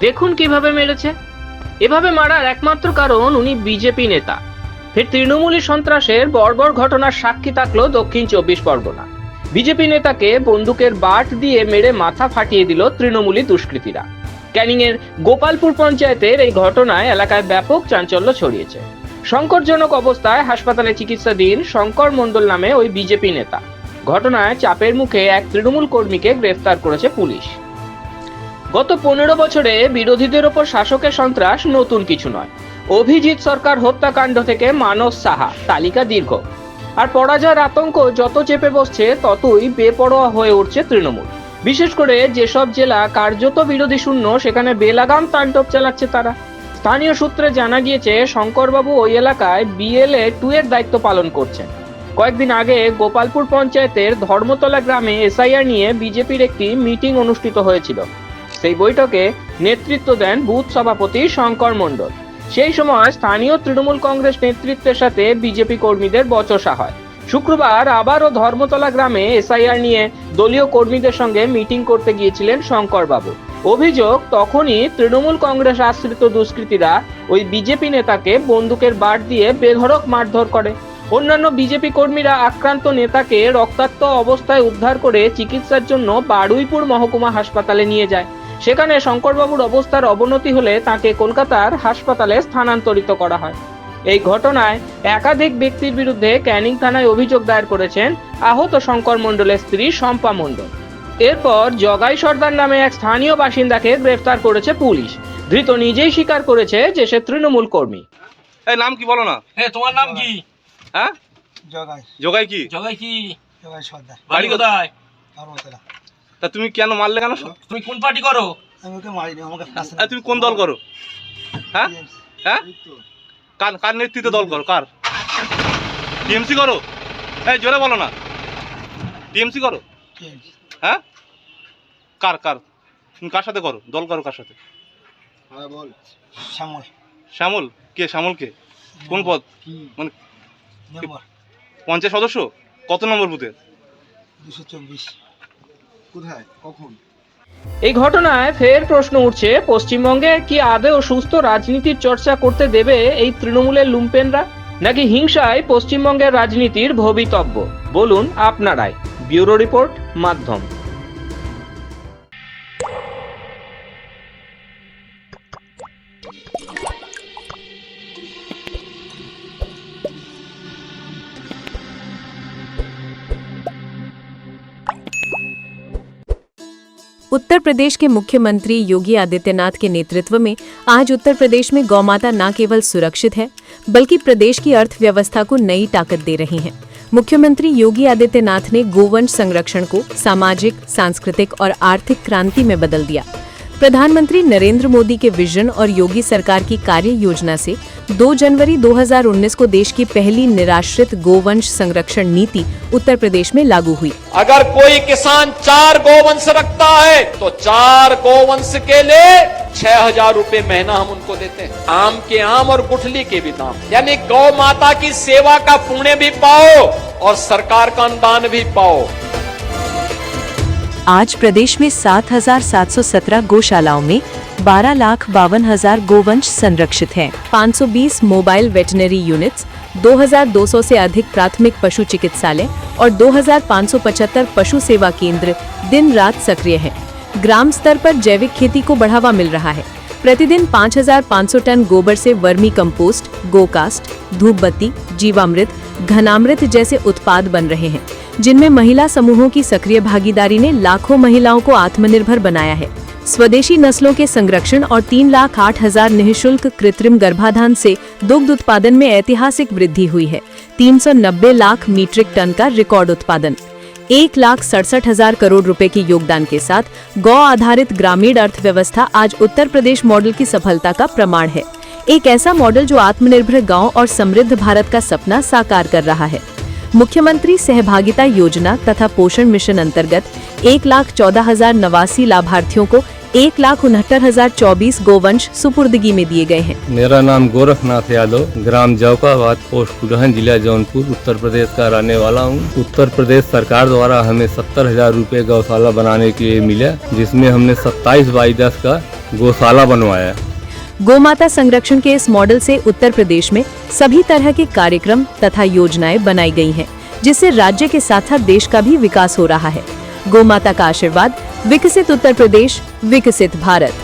দেখুন কিভাবে মেরেছে। এভাবে মারার একমাত্র কারণ উনি বিজেপি নেতা। ফের তৃণমূলী সন্ত্রাসের বর্বর ঘটনার সাক্ষী থাকলো দক্ষিণ 24 পরগনা। বিজেপি নেতাকে বন্দুকের বাট দিয়ে মেরে মাথা ফাটিয়ে দিল তৃণমূলী দুষ্কৃতীরা। ক্যানিং এর গোপালপুর পঞ্চায়েতের এই ঘটনায় এলাকায় ব্যাপক চাঞ্চল্য ছড়িয়েছে। সংকটজনক অবস্থায় হাসপাতালে চিকিৎসাধীন শঙ্কর মণ্ডল নামে ওই বিজেপি নেতা। ঘটনায় চাপের মুখে এক তৃণমূল কর্মীকে গ্রেফতার করেছে পুলিশ। গত 15 বছরে বিরোধীদের ওপর শাসকের সন্ত্রাস নতুন কিছু নয়। অভিজিৎ সরকার হত্যাকাণ্ড থেকে মানস সাহা, তালিকা দীর্ঘ। আর পরাজয়ের আতঙ্ক যত চেপে বসছে ততই বেপরোয়া হয়ে উঠছে তৃণমূল। বিশেষ করে যেসব জেলা কার্যত বিরোধী শূন্য সেখানে বেলাগাম তাণ্ডব চালাচ্ছে তারা। স্থানীয় সূত্রে জানা গিয়েছে শঙ্করবাবু ওই এলাকায় BLA 2 এর দায়িত্ব পালন করছেন। কয়েকদিন আগে গোপালপুর পঞ্চায়েতের ধর্মতলা গ্রামে SIR নিয়ে বিজেপির একটি মিটিং অনুষ্ঠিত হয়েছিল। সেই বৈঠকে নেতৃত্ব দেন বুথ সভাপতি শঙ্কর মণ্ডল। সেই সময় স্থানীয় তৃণমূল কংগ্রেস নেতৃত্বের সাথে বিজেপি কর্মীদের বচসা হয়। শুক্রবার আবারও ধর্মতলা গ্রামে SIR নিয়ে দলীয় কর্মীদের সঙ্গে মিটিং করতে গিয়েছিলেন শঙ্কর বাবু। অভিযোগ, তখনই তৃণমূল কংগ্রেস আশ্রিত দুষ্কৃতীরা ওই বিজেপি নেতাকে বন্দুকের বাট দিয়ে বেধড়ক মারধর করে। অন্যান্য বিজেপি কর্মীরা আক্রান্ত নেতাকে রক্তাক্ত অবস্থায় উদ্ধার করে চিকিৎসার জন্য বারুইপুর মহকুমা হাসপাতালে নিয়ে যায়। সেখানে শঙ্করবাবুর অবস্থার অবনতি হলে তাকে কলকাতার হাসপাতালে স্থানান্তরিত করা হয়। এই ঘটনায় একাধিক ব্যক্তির বিরুদ্ধে ক্যানিং থানায় অভিযোগ দায়ের করেছেন আহত শঙ্কর মণ্ডলের স্ত্রী শম্পা মণ্ডল। এরপর জগাই সর্দার নামে এক স্থানীয় বাসিন্দাকে গ্রেফতার করেছে পুলিশ। ধৃত নিজেই স্বীকার করেছে যে সে তৃণমূল কর্মী। এই নাম কি বলো না? তোমার নাম কি? হ্যাঁ, জগাই। জগাই কি? জগাই কি? জগাই সর্দার। বাড়ি কোথায়? ধর্মতলা। তা তুমি কেন মারলে কেন? তুমি কোন পার্টি করো? আমি ওকে মারিনি, আমাকে তুমি কোন দল করো? হ্যাঁ হ্যাঁ, কার কার নেতৃত্বে দল করো? কার? TMC করো? এই জোরে বলো না। TMC করো? হ্যাঁ, কার কার তুমি কার সাথে করো? দল করো কার সাথে? হ্যাঁ বল। শ্যামল। শ্যামল কে? শ্যামল কে? কোন পদ? মানে পঞ্চায়েত সদস্য? কত নম্বর বুথে? 224। কোথায়, কখন? এই ঘটনায় ফের প্রশ্ন উঠছে, পশ্চিমবঙ্গে কি আদৌ সুস্থ রাজনীতির চর্চা করতে দেবে এই তৃণমূলের লুম্পেনরা, নাকি হিংসায় পশ্চিমবঙ্গের রাজনীতির ভবিতব্য? বলুন আপনারাই। ব্যুরো রিপোর্ট, মাধ্যম। उत्तर प्रदेश के मुख्यमंत्री योगी आदित्यनाथ के नेतृत्व में आज उत्तर प्रदेश में गौमाता न केवल सुरक्षित है बल्कि प्रदेश की अर्थव्यवस्था को नई ताकत दे रही हैं। मुख्यमंत्री योगी आदित्यनाथ ने गोवंश संरक्षण को सामाजिक, सांस्कृतिक और आर्थिक क्रांति में बदल दिया। प्रधानमंत्री नरेंद्र मोदी के विजन और योगी सरकार की कार्य योजना से 2 जनवरी 2019 को देश की पहली निराश्रित गोवंश संरक्षण नीति उत्तर प्रदेश में लागू हुई। अगर कोई किसान 4 गोवंश रखता है तो 4 गोवंश के लिए 6,000 रुपए महीना हम उनको देते हैं। आम के आम और गुठली के भी दाम, यानी गौ माता की सेवा का पुण्य भी पाओ और सरकार का अनुदान भी पाओ। आज प्रदेश में 7,717 गौशालाओं में 12,52,000 गोवंश संरक्षित हैं। 520 मोबाइल वेटनरी यूनिट्स, 2,200 से अधिक प्राथमिक पशु चिकित्सालय और 2,575 पशु सेवा केंद्र दिन रात सक्रिय हैं। ग्राम स्तर पर जैविक खेती को बढ़ावा मिल रहा है। प्रतिदिन 5,500 टन गोबर से वर्मी कंपोस्ट, गोकास्ट, धूप बत्ती, जीवामृत, घनामृत जैसे उत्पाद बन रहे हैं, जिनमें महिला समूहों की सक्रिय भागीदारी ने लाखों महिलाओं को आत्मनिर्भर बनाया है। स्वदेशी नस्लों के संरक्षण और 3,08,000 निःशुल्क कृत्रिम गर्भाधान से दुग्ध उत्पादन में ऐतिहासिक वृद्धि हुई है। 390 लाख मीट्रिक टन का रिकॉर्ड उत्पादन। 1,67,000 करोड़ रुपए के योगदान के साथ गौ आधारित ग्रामीण अर्थव्यवस्था आज उत्तर प्रदेश मॉडल की सफलता का प्रमाण है। एक ऐसा मॉडल जो आत्मनिर्भर गांव और समृद्ध भारत का सपना साकार कर रहा है। मुख्यमंत्री सहभागिता योजना तथा पोषण मिशन अंतर्गत 1,14,089 लाभार्थियों को 1,69,024 गोवंश सुपुर्दगी में दिए गए हैं। मेरा नाम गोरखनाथ यादव, ग्राम जौकाबाद, पोस्ट कुरहन, जिला जौनपुर, उत्तर प्रदेश का रहने वाला हूँ। उत्तर प्रदेश सरकार द्वारा हमें 70,000 रुपये गौशाला बनाने के लिए मिला, जिसमें हमने 27/10 का गौशाला बनवाया। गोमाता संरक्षण के इस मॉडल से उत्तर प्रदेश में सभी तरह के कार्यक्रम तथा योजनाएं बनाई गई हैं, जिससे राज्य के साथ साथ देश का भी विकास हो रहा है। गोमाता का आशीर्वाद, विकसित उत्तर प्रदेश, विकसित भारत।